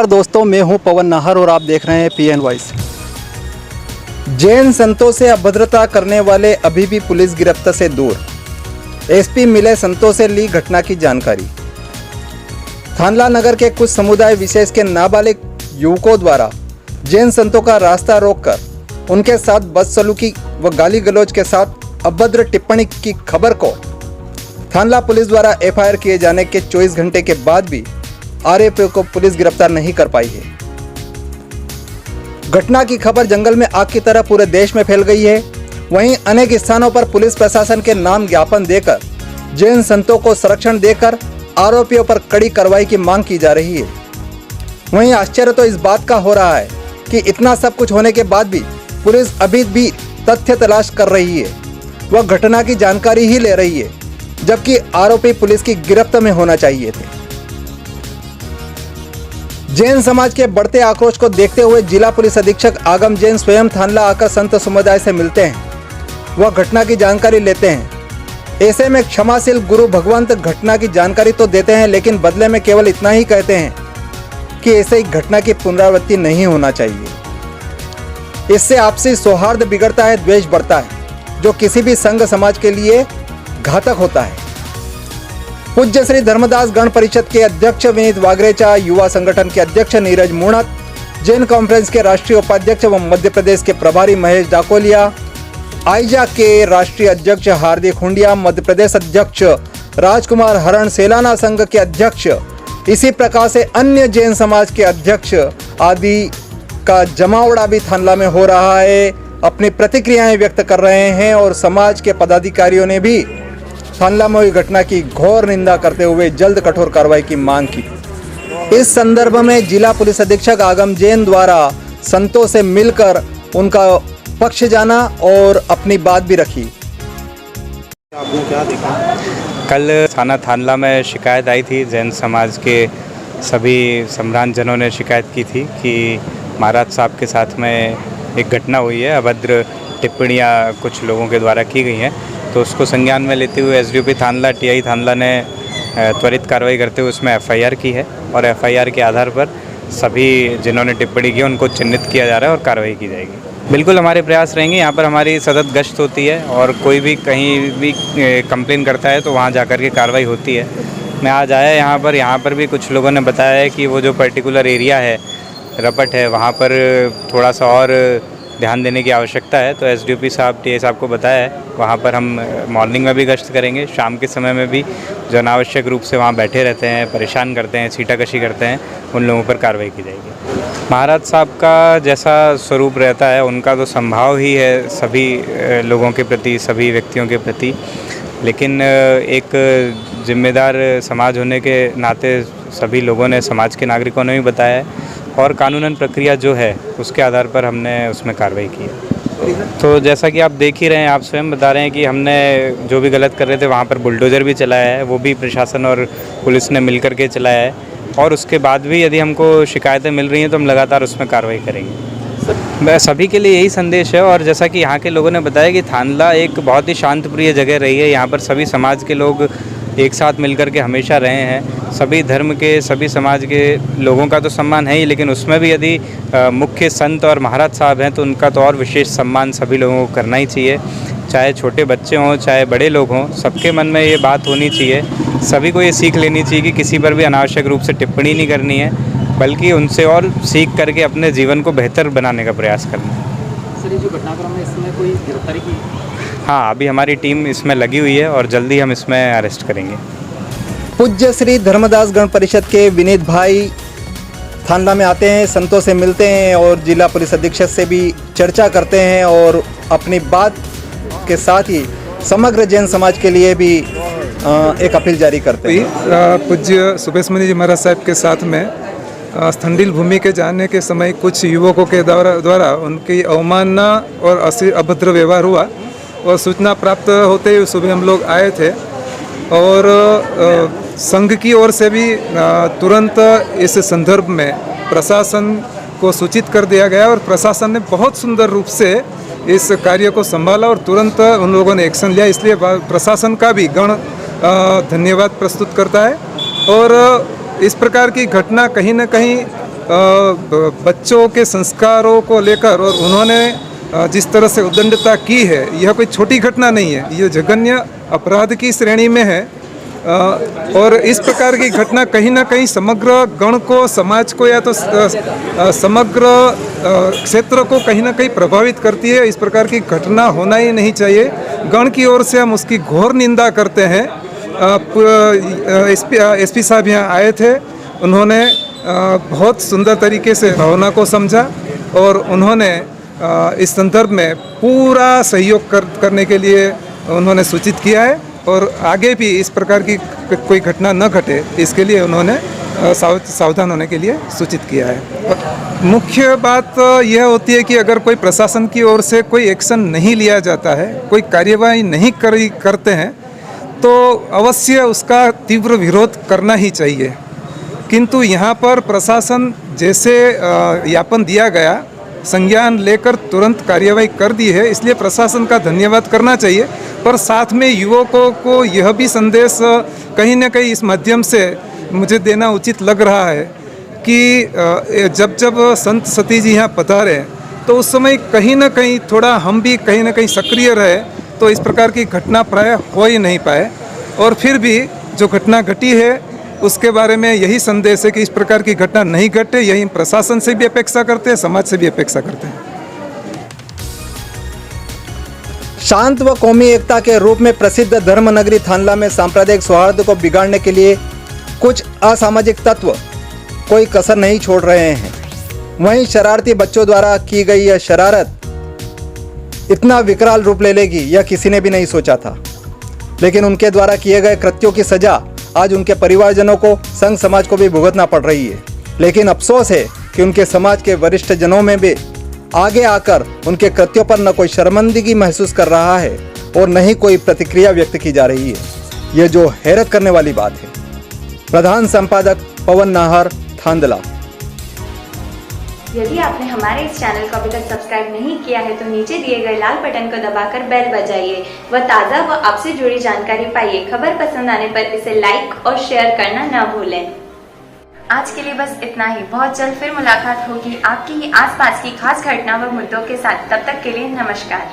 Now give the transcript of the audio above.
नमस्कार दोस्तों, मैं हूं पवन नाहर और आप देख रहे हैं PN वॉइस। जैन संतों से अभद्रता करने वाले अभी भी पुलिस गिरफ्त से दूर। SP मिले संतों से ली घटना की जानकारी। थानला नगर के कुछ समुदाय विशेष के नाबालिग युवकों द्वारा जैन संतों का रास्ता रोककर उनके साथ बदसलूकी व गाली गलौज के साथ अभद्र टिप्पणी की खबर को थानला पुलिस द्वारा FIR किए जाने के 24 घंटे के बाद भी आरोपियों को पुलिस गिरफ्तार नहीं कर पाई है। घटना की खबर जंगल में आग की तरह पूरे देश में फैल गई है। वहीं अनेक स्थानों पर पुलिस प्रशासन के नाम ज्ञापन देकर जैन संतों को संरक्षण देकर आरोपियों पर कड़ी कार्रवाई की मांग की जा रही है। वहीं आश्चर्य तो इस बात का हो रहा है कि इतना सब कुछ होने के बाद भी पुलिस अभी भी तथ्य तलाश कर रही है, वह घटना की जानकारी ही ले रही है, जबकि आरोपी पुलिस की गिरफ्त में होना चाहिए थे। जैन समाज के बढ़ते आक्रोश को देखते हुए जिला पुलिस अधीक्षक आगम जैन स्वयं थानला आकर संत समुदाय से मिलते हैं, वह घटना की जानकारी लेते हैं। ऐसे में क्षमाशील गुरु भगवंत घटना की जानकारी तो देते हैं, लेकिन बदले में केवल इतना ही कहते हैं कि ऐसे ही घटना की पुनरावृत्ति नहीं होना चाहिए। इससे आपसी सौहार्द बिगड़ता है, द्वेष बढ़ता है, जो किसी भी संघ समाज के लिए घातक होता है। पूज्य श्री धर्मदास गण परिषद के अध्यक्ष विनीत वागरेचा, युवा संगठन के अध्यक्ष नीरज मुणत, जैन कॉन्फ्रेंस के राष्ट्रीय उपाध्यक्ष व मध्य प्रदेश के प्रभारी महेश डाकोलिया, आइजा के राष्ट्रीय अध्यक्ष हार्दिक हुंडिया, मध्य प्रदेश अध्यक्ष राजकुमार हरण, सेलाना संघ के अध्यक्ष, इसी प्रकार से अन्य जैन समाज के अध्यक्ष आदि का जमावड़ा भी थानला में हो रहा है, अपनी प्रतिक्रियाएं व्यक्त कर रहे हैं और समाज के पदाधिकारियों ने भी थानला में हुई घटना की घोर निंदा करते हुए जल्द कठोर कार्रवाई की मांग की। इस संदर्भ में जिला पुलिस अधीक्षक आगम जैन द्वारा संतों से मिलकर उनका पक्ष जाना और अपनी बात भी रखी। आपने क्या देखा? कल थाना थानला में शिकायत आई थी। जैन समाज के सभी सम्भ्रांत जनों ने शिकायत की थी कि महाराज साहब के साथ में एक घटना हुई है, अभद्र टिप्पणियाँ कुछ लोगों के द्वारा की गई हैं। तो उसको संज्ञान में लेते हुए SDOP थानला TI थानला ने त्वरित कार्रवाई करते हुए उसमें FIR की है और FIR के आधार पर सभी जिन्होंने टिप्पणी की उनको चिन्हित किया जा रहा है और कार्रवाई की जाएगी। बिल्कुल हमारे प्रयास रहेंगे। यहाँ पर हमारी सतत गश्त होती है और कोई भी कहीं भी कंप्लेन करता है तो वहाँ जाकर के कार्रवाई होती है। मैं आज आया यहाँ पर भी कुछ लोगों ने बताया है कि वो जो पर्टिकुलर एरिया है रपट है, वहाँ पर थोड़ा सा और ध्यान देने की आवश्यकता है। तो SDOP साहब TI साहब को बताया है, वहाँ पर हम मॉर्निंग में भी गश्त करेंगे, शाम के समय में भी जो अनावश्यक रूप से वहाँ बैठे रहते हैं, परेशान करते हैं, छीटाकशी करते हैं, उन लोगों पर कार्रवाई की जाएगी। महाराज साहब का जैसा स्वरूप रहता है, उनका तो संभाव ही है सभी लोगों के प्रति, सभी व्यक्तियों के प्रति, लेकिन एक जिम्मेदार समाज होने के नाते सभी लोगों ने, समाज के नागरिकों ने भी बताया है और कानूनन प्रक्रिया जो है उसके आधार पर हमने उसमें कार्रवाई की है। तो जैसा कि आप देख ही रहे हैं, आप स्वयं बता रहे हैं कि हमने जो भी गलत कर रहे थे वहाँ पर बुलडोज़र भी चलाया है, वो भी प्रशासन और पुलिस ने मिलकर के चलाया है और उसके बाद भी यदि हमको शिकायतें मिल रही हैं तो हम लगातार उसमें कार्रवाई करेंगे। सभी के लिए यही संदेश है और जैसा कि यहाँ के लोगों ने बताया कि थानला एक बहुत ही शांतप्रिय जगह रही है। यहाँ पर सभी समाज के लोग एक साथ मिलकर के हमेशा रहे हैं। सभी धर्म के, सभी समाज के लोगों का तो सम्मान है ही, लेकिन उसमें भी यदि मुख्य संत और महाराज साहब हैं तो उनका तो और विशेष सम्मान सभी लोगों को करना ही चाहिए। चाहे छोटे बच्चे हों, चाहे बड़े लोग हों, सबके मन में ये बात होनी चाहिए। सभी को ये सीख लेनी चाहिए कि किसी पर भी अनावश्यक रूप से टिप्पणी नहीं करनी है, बल्कि उनसे और सीख करके अपने जीवन को बेहतर बनाने का प्रयास करना है। सर, ये जो घटनाक्रम है इसमें कोई गिरफ्तारी की? हाँ, अभी हमारी टीम इसमें लगी हुई है और जल्दी हम इसमें अरेस्ट करेंगे। पूज्य श्री धर्मदास गण परिषद के विनीत भाई थानला में आते हैं, संतों से मिलते हैं और जिला पुलिस अधीक्षक से भी चर्चा करते हैं और अपनी बात के साथ ही समग्र जैन समाज के लिए भी एक अपील जारी करते हैं। पूज्य सुबेश मुनि जी महाराज साहब के साथ में स्थंडिल भूमि के जाने के समय कुछ युवकों के द्वारा उनकी अवमानना और अभद्र व्यवहार हुआ और सूचना प्राप्त होते ही सुबह हम लोग आए थे और संघ की ओर से भी तुरंत इस संदर्भ में प्रशासन को सूचित कर दिया गया और प्रशासन ने बहुत सुंदर रूप से इस कार्य को संभाला और तुरंत उन लोगों ने एक्शन लिया। इसलिए प्रशासन का भी गण धन्यवाद प्रस्तुत करता है और इस प्रकार की घटना कहीं न कहीं बच्चों के संस्कारों को लेकर और उन्होंने जिस तरह से उद्दंडता की है, यह कोई छोटी घटना नहीं है, यह जघन्य अपराध की श्रेणी में है। और इस प्रकार की घटना कहीं ना कहीं समग्र गण को, समाज को या तो समग्र क्षेत्र को कहीं ना कहीं प्रभावित करती है। इस प्रकार की घटना होना ही नहीं चाहिए। गण की ओर से हम उसकी घोर निंदा करते हैं। एसपी साहब यहाँ आए थे, उन्होंने बहुत सुंदर तरीके से भावना को समझा और उन्होंने इस संदर्भ में पूरा सहयोग करने के लिए उन्होंने सूचित किया है और आगे भी इस प्रकार की कोई घटना न घटे इसके लिए उन्होंने सावधान होने के लिए सूचित किया है। मुख्य बात यह होती है कि अगर कोई प्रशासन की ओर से कोई एक्शन नहीं लिया जाता है, कोई कार्यवाही नहीं करते हैं, तो अवश्य उसका तीव्र विरोध करना ही चाहिए। किंतु यहाँ पर प्रशासन जैसे ज्ञापन दिया गया, संज्ञान लेकर तुरंत कार्यवाही कर दी है, इसलिए प्रशासन का धन्यवाद करना चाहिए। पर साथ में युवकों को यह भी संदेश कहीं न कहीं इस माध्यम से मुझे देना उचित लग रहा है कि जब जब संत सती जी यहाँ पधारे तो उस समय कहीं ना कहीं थोड़ा हम भी कहीं ना कहीं सक्रिय रहे तो इस प्रकार की घटना प्राय हो ही नहीं पाए। और फिर भी जो घटना घटी है उसके बारे में यही संदेश है कि इस प्रकार की घटना नहीं घटे, यही प्रशासन से भी अपेक्षा करते हैं, समाज से भी अपेक्षा करते हैं। शांत व कौमी एकता के रूप में प्रसिद्ध धर्मनगरी थानला में सांप्रदायिक सौहार्द को बिगाड़ने के लिए कुछ असामाजिक तत्व कोई कसर नहीं छोड़ रहे हैं। वहीं शरारती बच्चों द्वारा की गई यह शरारत इतना विकराल रूप ले लेगी यह किसी ने भी नहीं सोचा था। लेकिन उनके द्वारा किए गए कृत्यों की सजा आज उनके परिवारजनों को, संघ समाज को भी भुगतना पड़ रही है। लेकिन अफसोस है कि उनके समाज के वरिष्ठ जनों में भी आगे आकर उनके कृत्यों पर न कोई शर्मिंदगी महसूस कर रहा है और न ही कोई प्रतिक्रिया व्यक्त की जा रही है। ये जो हैरत करने वाली बात है। प्रधान संपादक पवन नाहर, थांदला। यदि आपने हमारे इस चैनल को अभी तक सब्सक्राइब नहीं किया है तो नीचे दिए गए लाल बटन को दबाकर बेल बजाइए व ताज़ा व आपसे जुड़ी जानकारी पाइए। खबर पसंद आने पर इसे लाइक और शेयर करना न भूलें। आज के लिए बस इतना ही। बहुत जल्द फिर मुलाकात होगी आपकी ही आसपास की खास घटना व मुद्दों के साथ। तब तक के लिए नमस्कार।